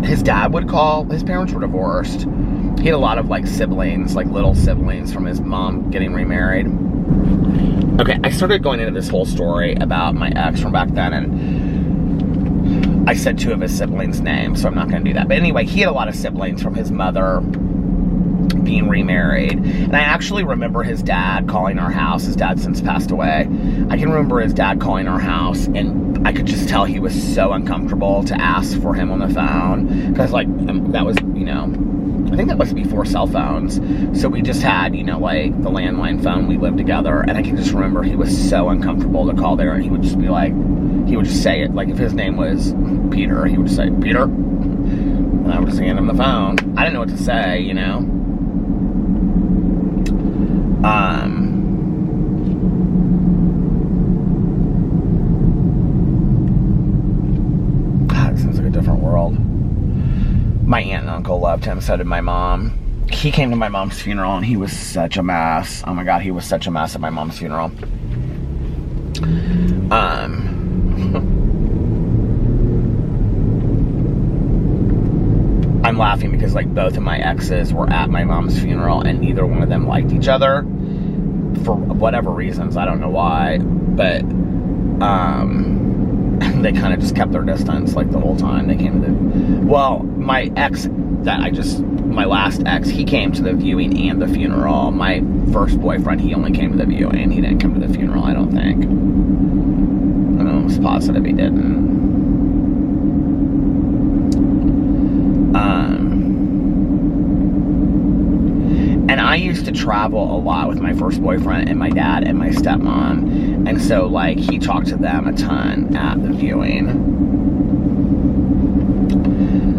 his dad would call. His parents were divorced. He had a lot of like siblings, like little siblings from his mom getting remarried. Okay, I started going into this whole story about my ex from back then, and I said 2 of his siblings' names, so I'm not going to do that. But anyway, he had a lot of siblings from his mother being remarried. And I actually remember his dad calling our house. His dad since passed away. I can remember his dad calling our house, and I could just tell he was so uncomfortable to ask for him on the phone. Because, like, that was, you know, I think that was before cell phones. So we just had, you know, like, the landline phone. We lived together. And I can just remember he was so uncomfortable to call there. And he would just be like, he would just say it. Like, if his name was Peter, he would just say, Peter? And I would just hand him the phone. I didn't know what to say, you know? My aunt and uncle loved him, so did my mom. He came to my mom's funeral, and he was such a mess. Oh my God, he was such a mess at my mom's funeral. I'm laughing because, like, both of my exes were at my mom's funeral, and neither one of them liked each other for whatever reasons. I don't know why, but they kind of just kept their distance, like, the whole time they came to the... Well, my ex my last ex, he came to the viewing and the funeral. My first boyfriend, he only came to the viewing. He didn't come to the funeral, I don't think. I'm almost positive he didn't. And I used to travel a lot with my first boyfriend and my dad and my stepmom. And so, like, he talked to them a ton at the viewing.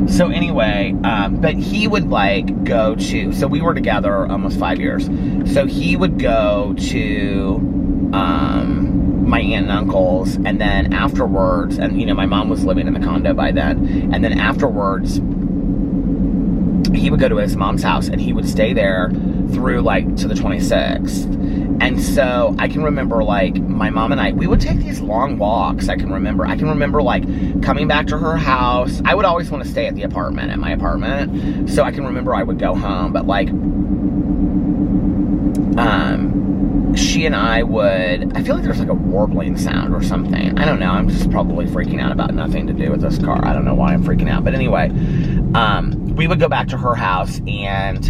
So anyway, but he would, like, go to... So we were together almost 5 years. So he would go to my aunt and uncle's, and then afterwards... And, you know, my mom was living in the condo by then. And then afterwards... he would go to his mom's house, and he would stay there through, like, to the 26th. And so I can remember, like, my mom and I, we would take these long walks. I can remember, like, coming back to her house. I would always want to stay at my apartment. So I can remember I would go home, but, like, she and I would, I feel like there's, like, a warbling sound or something. I don't know. I'm just probably freaking out about nothing to do with this car. I don't know why I'm freaking out. But anyway, we would go back to her house, and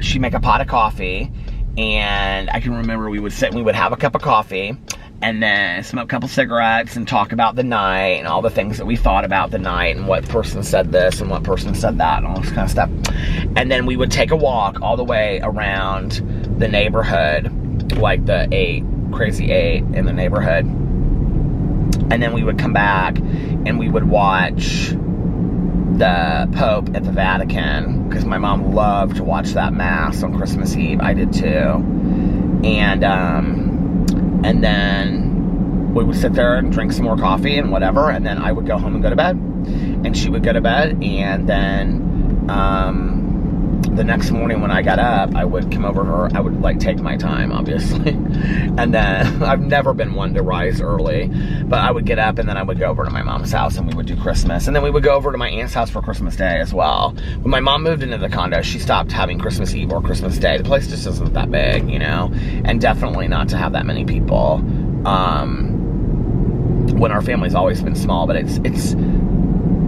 she'd make a pot of coffee, and I can remember we would sit and we would have a cup of coffee, and then smoke a couple cigarettes and talk about the night and all the things that we thought about the night, and what person said this and what person said that and all this kind of stuff. And then we would take a walk all the way around the neighborhood, like the Crazy 8 in the neighborhood. And then we would come back and we would watch the Pope at the Vatican, because my mom loved to watch that Mass on Christmas Eve. I did too. And then we would sit there and drink some more coffee and whatever, and then I would go home and go to bed, and she would go to bed, and then the next morning when I got up, I would come over to her. I would, like, take my time, obviously. And then I've never been one to rise early, but I would get up, and then I would go over to my mom's house, and we would do Christmas. And then we would go over to my aunt's house for Christmas Day as well. When my mom moved into the condo, she stopped having Christmas Eve or Christmas Day. The place just isn't that big, you know, and definitely not to have that many people. When our family's always been small, but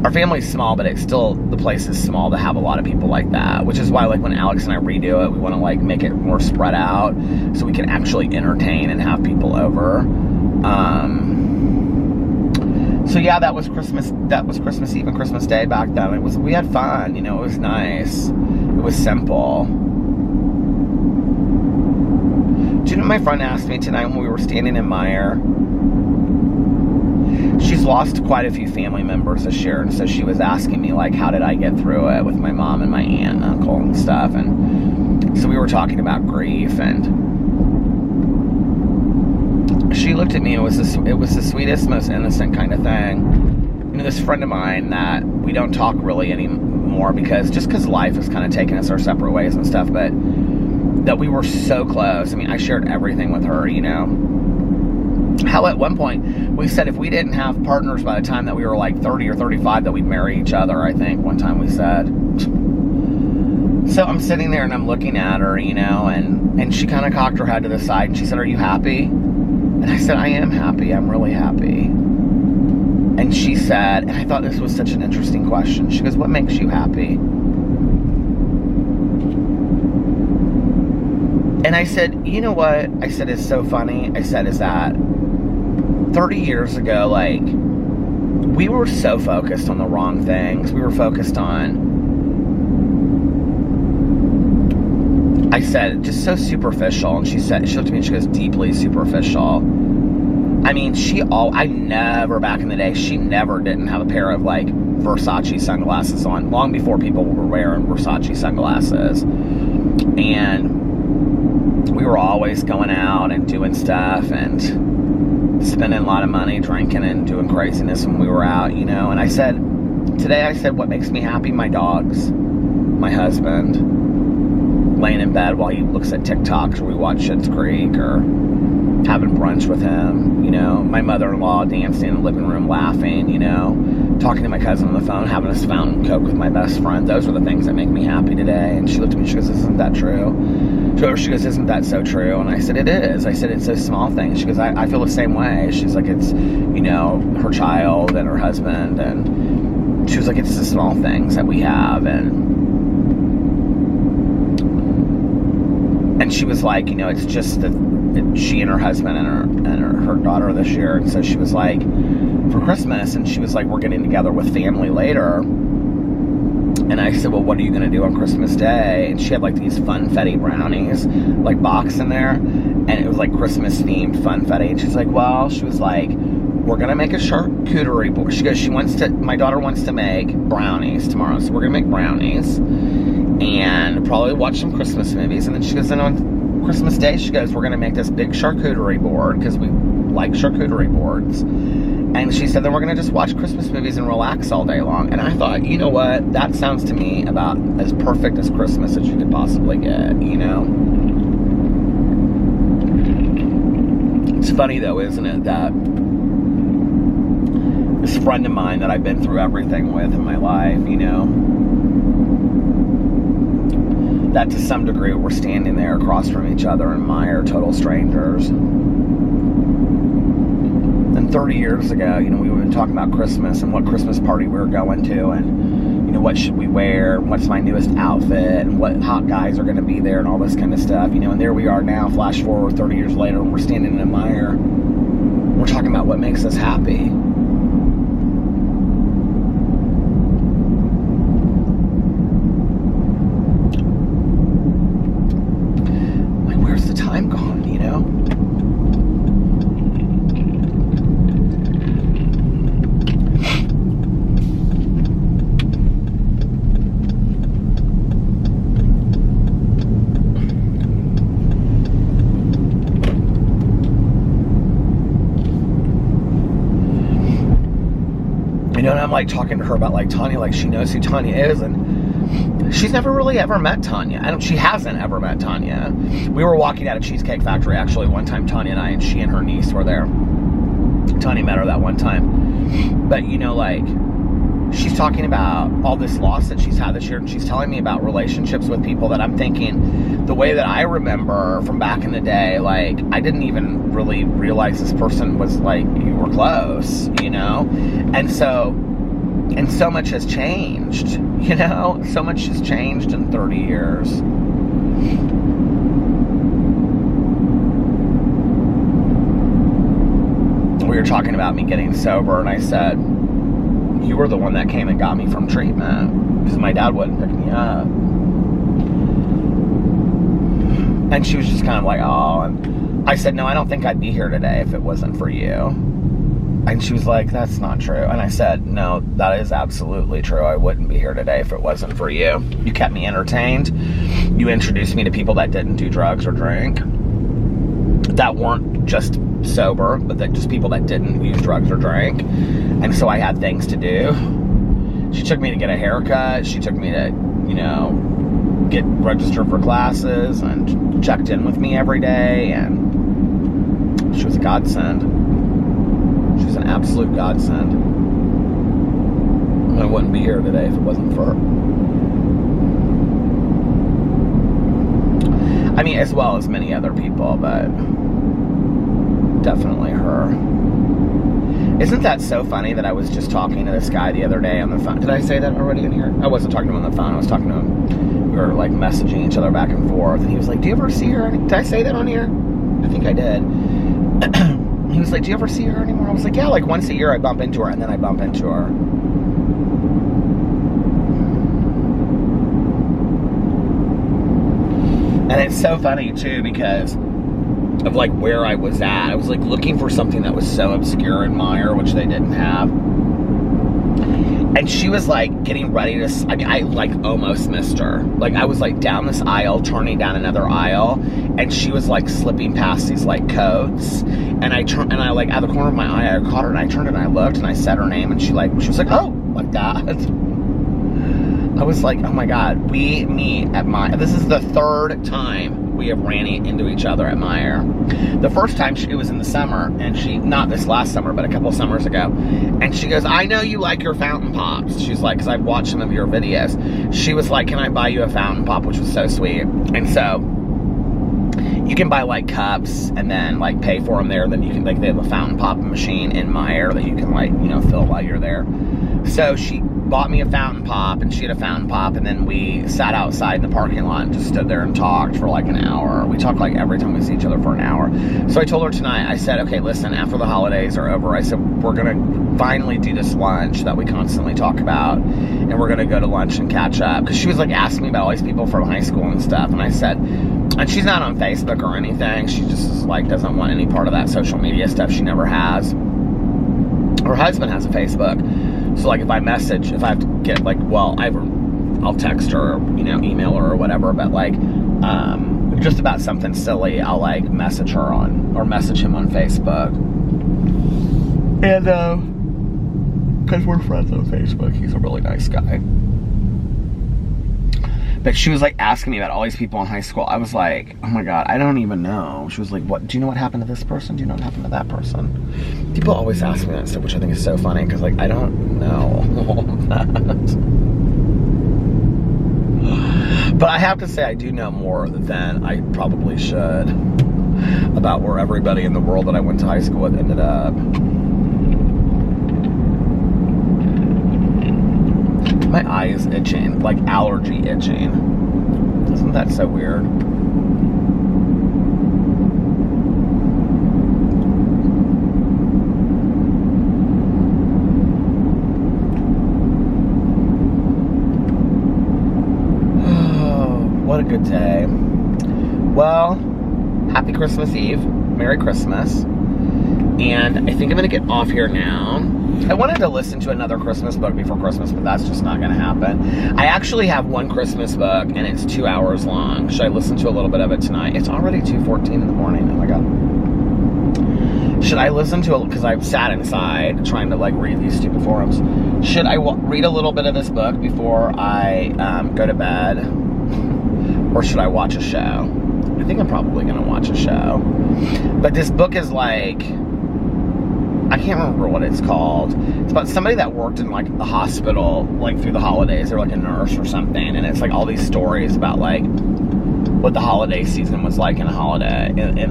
our family's small, but it's still, the place is small to have a lot of people like that, which is why, like, when Alex and I redo it, we want to, like, make it more spread out so we can actually entertain and have people over. So yeah, that was Christmas Eve and Christmas Day back then. We had fun, you know, it was nice. It was simple. Do you know what my friend asked me tonight when we were standing in Meyer? She's lost quite a few family members this year, and so she was asking me, like, how did I get through it with my mom and my aunt and uncle and stuff. And so we were talking about grief, and she looked at me. It was the sweetest, most innocent kind of thing. You know, this friend of mine that we don't talk really anymore because life has kind of taken us our separate ways and stuff, but that we were so close. I mean, I shared everything with her, you know. How at one point we said if we didn't have partners by the time that we were like 30 or 35, that we'd marry each other. I think one time we said. So I'm sitting there and I'm looking at her, you know, and she kind of cocked her head to the side and she said, "Are you happy?" And I said, "I am happy. I'm really happy." And she said, and I thought this was such an interesting question. She goes, "What makes you happy?" And I said, "You know what?" I said, "It's so funny." I said, "Is that 30 years ago, like, we were so focused on the wrong things. We were focused on," I said, "just so superficial." And she looked at me and she goes, "Deeply superficial." I mean, I never, back in the day, she never didn't have a pair of, like, Versace sunglasses on, long before people were wearing Versace sunglasses. And we were always going out and doing stuff and spending a lot of money drinking and doing craziness when we were out, you know. And I said, today I said what makes me happy, my dogs, my husband, laying in bed while he looks at TikToks or we watch Schitt's Creek, or having brunch with him, you know, my mother-in-law dancing in the living room laughing, you know, talking to my cousin on the phone, having a fountain Coke with my best friend. Those are the things that make me happy today. And she looked at me, she goes, isn't that true? She goes, isn't that so true? And I said, it is. I said, it's those small things. She goes, I feel the same way. She's like, it's, you know, her child and her husband, and she was like, it's the small things that we have. And she was like, you know, it's just that she and her husband and her daughter this year. And so she was like, for Christmas, and she was like, we're getting together with family later. And I said, well, what are you going to do on Christmas Day? And she had like these funfetti brownies, like boxed in there. And it was like Christmas themed funfetti. And she's like, well, she was like, we're going to make a charcuterie board. She goes, my daughter wants to make brownies tomorrow. So we're going to make brownies and probably watch some Christmas movies. And then she goes, then on Christmas Day, she goes, we're going to make this big charcuterie board because we like charcuterie boards. And she said, then we're going to just watch Christmas movies and relax all day long. And I thought, you know what? That sounds to me about as perfect as Christmas as you could possibly get, you know? It's funny, though, isn't it, that this friend of mine that I've been through everything with in my life, you know, that to some degree we're standing there across from each other and admire total strangers. And 30 years ago, you know, we were talking about Christmas and what Christmas party we were going to, and, you know, what should we wear, what's my newest outfit, and what hot guys are going to be there, and all this kind of stuff, you know. And there we are now, flash forward 30 years later, and we're standing in a mire. We're talking about what makes us happy. Like, where's the time gone, you know? And I'm like talking to her about like Tanya, like she knows who Tanya is, and she's never really ever met Tanya. She hasn't ever met Tanya. We were walking out of Cheesecake Factory actually one time, Tanya and I, and she and her niece were there. Tanya met her that one time. But you know, like, she's talking about all this loss that she's had this year, and she's telling me about relationships with people that I'm thinking, the way that I remember from back in the day, like, I didn't even really realize this person was like, you were close, you know? And so much has changed, you know? So much has changed in 30 years. We were talking about me getting sober, and I said, you were the one that came and got me from treatment, because my dad wouldn't pick me up. And she was just kind of like, oh. And I said, no, I don't think I'd be here today if it wasn't for you. And she was like, that's not true. And I said, no, that is absolutely true. I wouldn't be here today if it wasn't for you. You kept me entertained. You introduced me to people that didn't do drugs or drink, that weren't just sober, but that just people that didn't use drugs or drink. And so I had things to do. She took me to get a haircut. She took me to, you know, get registered for classes, and checked in with me every day. And she was a godsend. She was an absolute godsend. I wouldn't be here today if it wasn't for her. I mean, as well as many other people, but definitely her. Isn't that so funny that I was just talking to this guy the other day on the phone? Did I say that already in here? I wasn't talking to him on the phone. I was talking to him. We were like messaging each other back and forth. And he was like, do you ever see her? Did I say that on here? I think I did. He was like, do you ever see her anymore? I was like, yeah, like once a year I bump into her, and then I bump into her. And it's so funny too, because of like where I was at. I was like looking for something that was so obscure in Meyer, which they didn't have. And she was like getting ready to, I mean, I like almost missed her. Like I was like down this aisle, turning down another aisle, and she was like slipping past these like coats. And I turned, and I like out of the corner of my eye, I caught her, and I turned and I looked, and I said her name, and she was like, oh, like that. I was like, oh my God, we meet at Meijer. This is the third time we have ran into each other at Meijer. The first time it was in the summer, and she, not this last summer, but a couple summers ago, and she goes, I know you like your fountain pops. She's like, because I've watched some of your videos. She was like, can I buy you a fountain pop, which was so sweet. And so you can buy like cups and then like pay for them there. Then you can, like, they have a fountain pop machine in Meijer that you can, like, you know, fill while you're there. So she bought me a fountain pop, and she had a fountain pop, and then we sat outside in the parking lot and just stood there and talked for like an hour. We talked like every time we see each other for an hour. So I told her tonight, I said, okay, listen, after the holidays are over, I said, we're gonna finally do this lunch that we constantly talk about, and we're gonna go to lunch and catch up. Because she was like asking me about all these people from high school and stuff, and I said, and she's not on Facebook or anything, she just is like, doesn't want any part of that social media stuff. She never has. Her husband has a Facebook. So, like, if I have to get, like, well, I'll text her, you know, email her or whatever, but, like, just about something silly, I'll, like, message him on Facebook. And, because we're friends on Facebook, he's a really nice guy. But she was, like, asking me about all these people in high school. I was like, oh my God, I don't even know. She was like, what, do you know what happened to this person? Do you know what happened to that person? People always ask me that stuff, which I think is so funny, because, like, I don't know all of that. But I have to say, I do know more than I probably should about where everybody in the world that I went to high school with ended up. My eye is itching, like allergy itching. Isn't that so weird? Oh, what a good day. Well, happy Christmas Eve. Merry Christmas. And I think I'm going to get off here now. I wanted to listen to another Christmas book before Christmas, but that's just not going to happen. I actually have one Christmas book, and it's 2 hours long. Should I listen to a little bit of it tonight? It's already 2:14 in the morning. Oh my God. Should I listen to it? Because I've sat inside trying to, like, read these stupid forums. Should I read a little bit of this book before I go to bed? Or should I watch a show? I think I'm probably going to watch a show. But this book is like, I can't remember what it's called. It's about somebody that worked in, like, the hospital, like, through the holidays. They're like a nurse or something, and it's like all these stories about, like, what the holiday season was like in a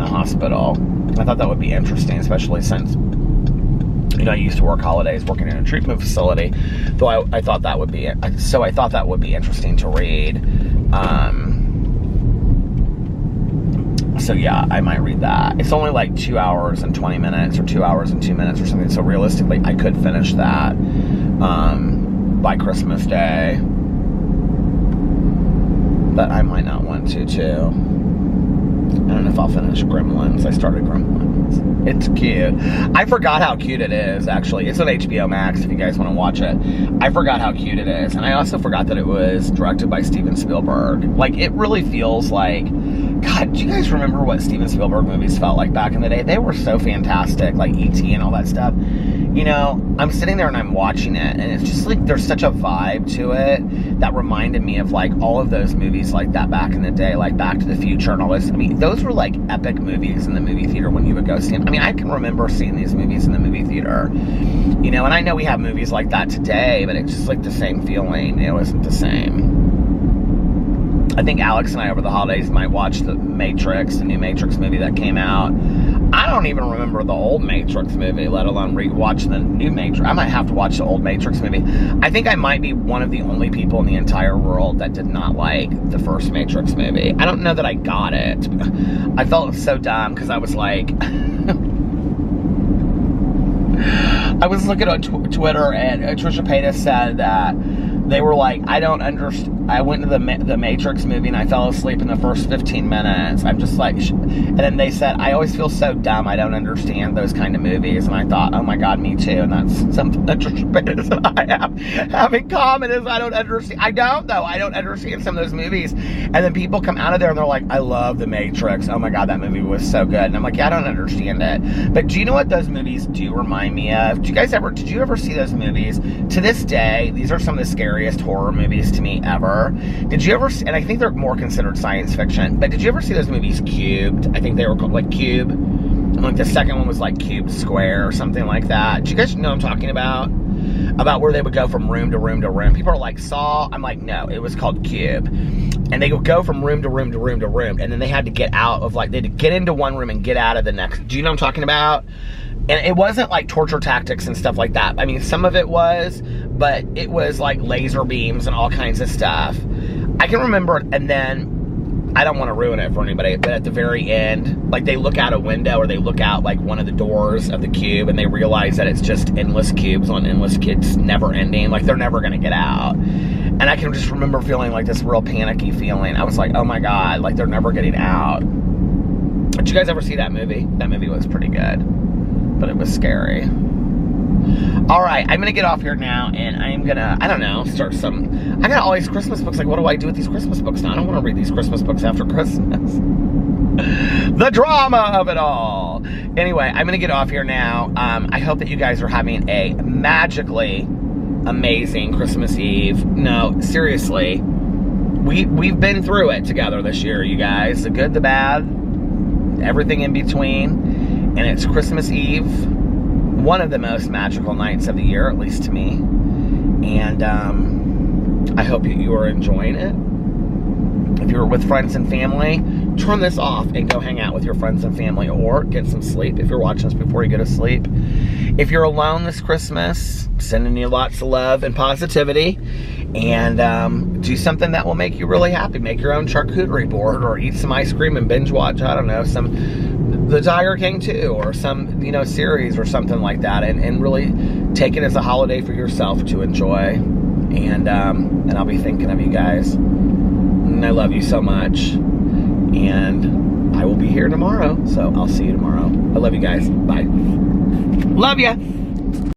hospital. I thought that would be interesting, especially since, you know, I used to work holidays working in a treatment facility. Though I thought that would be interesting to read. So yeah, I might read that. It's only like 2 hours and 20 minutes or 2 hours and 2 minutes or something. So realistically, I could finish that by Christmas Day. But I might not want to, too. I don't know if I'll finish Gremlins. I started Gremlins. It's cute. I forgot how cute it is, actually. It's on HBO Max if you guys want to watch it. I forgot how cute it is. And I also forgot that it was directed by Steven Spielberg. Like, it really feels like... God, do you guys remember what Steven Spielberg movies felt like back in the day? They were so fantastic, like E.T. and all that stuff. You know, I'm sitting there and I'm watching it, and it's just like there's such a vibe to it that reminded me of, like, all of those movies like that back in the day, like Back to the Future and all this. I mean, those were like epic movies in the movie theater when you would go see them. I mean, I can remember seeing these movies in the movie theater, you know, and I know we have movies like that today, but it's just like the same feeling. It wasn't the same. I think Alex and I over the holidays might watch the Matrix, the new Matrix movie that came out. I don't even remember the old Matrix movie, let alone watch the new Matrix. I might have to watch the old Matrix movie. I think I might be one of the only people in the entire world that did not like the first Matrix movie. I don't know that I got it. I felt so dumb because I was like... I was looking on Twitter, and Trisha Paytas said that they were like, I don't understand. I went to the Matrix movie and I fell asleep in the first 15 minutes. I'm just like, and then they said, I always feel so dumb. I don't understand those kind of movies. And I thought, oh my God, me too. And that's something that I have in common is I don't understand. I don't understand some of those movies. And then people come out of there and they're like, I love the Matrix. Oh my God, that movie was so good. And I'm like, yeah, I don't understand it. But do you know what those movies do remind me of? Did you ever see those movies? To this day, these are some of the scariest horror movies to me ever. Did you ever, and I think they're more considered science fiction, but did you ever see those movies Cubed? I think they were called like Cube. And like the second one was like Cube Square or something like that. Do you guys know what I'm talking about? About where they would go from room to room to room. People are like, Saw? I'm like, no, it was called Cube. And they would go from room to room to room to room, and then they had to get out of like, they had to get into one room and get out of the next. Do you know what I'm talking about? And it wasn't like torture tactics and stuff like that. I mean, some of it was, but it was like laser beams and all kinds of stuff. I can remember, and then, I don't want to ruin it for anybody, but at the very end, like they look out a window or they look out like one of the doors of the cube and they realize that it's just endless cubes on endless kids, never ending. Like they're never going to get out. And I can just remember feeling like this real panicky feeling. I was like, oh my God, like they're never getting out. Did you guys ever see that movie? That movie was pretty good, but it was scary. All right, I'm gonna get off here now, and I'm gonna, I don't know, start some, I got all these Christmas books. Like, what do I do with these Christmas books now? I don't want to read these Christmas books after Christmas. The drama of it all. Anyway, I'm gonna get off here now. I hope that you guys are having a magically amazing Christmas Eve. No, seriously, we've been through it together this year, you guys. The good, the bad, everything in between, and it's Christmas Eve. One of the most magical nights of the year, at least to me. And I hope you are enjoying it. If you're with friends and family, turn this off and go hang out with your friends and family, or get some sleep if you're watching this before you go to sleep. If you're alone this Christmas, sending you lots of love and positivity, and do something that will make you really happy. Make your own charcuterie board, or eat some ice cream and binge watch, I don't know, The Tiger King 2, or some, series or something like that, and really take it as a holiday for yourself to enjoy. And I'll be thinking of you guys. And I love you so much. And I will be here tomorrow, so I'll see you tomorrow. I love you guys. Bye. Love ya.